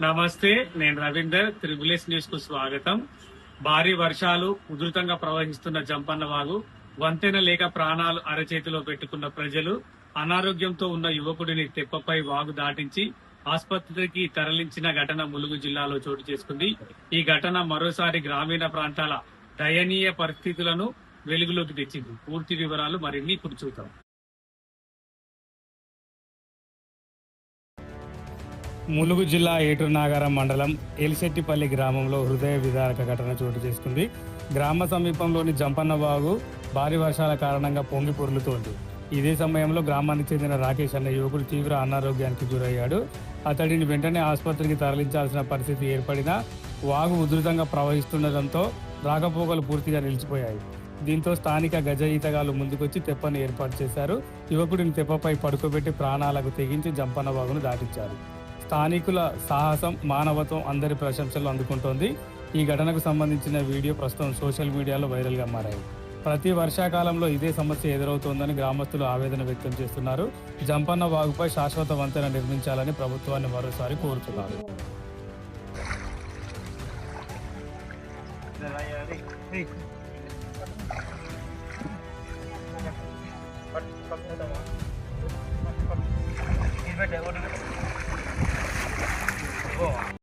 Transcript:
నమస్తే, నేను రవీందర్. త్రిబుల్ఎస్ న్యూస్ కు స్వాగతం. భారీ వర్షాలు ఉధృతంగా ప్రవహిస్తున్న జంపన్న వాగు వంతెన లేక ప్రాణాలు అరచేతిలో పెట్టుకున్న ప్రజలు, అనారోగ్యంతో ఉన్న యువకుడిని తెప్పపై వాగు దాటించి ఆసుపత్రికి తరలించిన ఘటన ములుగు జిల్లాలో చోటు చేసుకుంది. ఈ ఘటన మరోసారి గ్రామీణ ప్రాంతాల దయనీయ పరిస్థితులను వెలుగులోకి తెచ్చింది. పూర్తి వివరాలు మరిన్ని ఇప్పుడు చూద్దాం. ములుగు జిల్లా ఏటూరునాగారం మండలం ఏలిశెట్టిపల్లి గ్రామంలో హృదయ విదారక ఘటన చోటు చేసుకుంది. గ్రామ సమీపంలోని జంపన్న వాగు భారీ వర్షాల కారణంగా పొంగి పొర్లుతోంది. ఇదే సమయంలో గ్రామానికి చెందిన రాకేష్ అనే యువకుడు తీవ్ర అనారోగ్యానికి గురయ్యాడు. అతడిని వెంటనే ఆసుపత్రికి తరలించాల్సిన పరిస్థితి ఏర్పడినా వాగు ఉధృతంగా ప్రవహిస్తుండటంతో రాకపోకలు పూర్తిగా నిలిచిపోయాయి. దీంతో స్థానిక గజ ఈతగాళ్లు ముందుకొచ్చి తెప్పను ఏర్పాటు చేశారు. యువకుడిని తెప్పపై పడుకోబెట్టి ప్రాణాలకు తెగించి జంపన్న వాగును దాటించారు. స్థానికుల సాహసం, మానవత్వం అందరి ప్రశంసలు అందుకుంటోంది. ఈ ఘటనకు సంబంధించిన వీడియో ప్రస్తుతం సోషల్ మీడియాలో వైరల్గా మారాయి. ప్రతి వర్షాకాలంలో ఇదే సమస్య ఎదురవుతోందని గ్రామస్తులు ఆవేదన వ్యక్తం చేస్తున్నారు. జంపన్న వాగుపై శాశ్వత వంతెన నిర్మించాలని ప్రభుత్వాన్ని మరోసారి కోరుతున్నారు.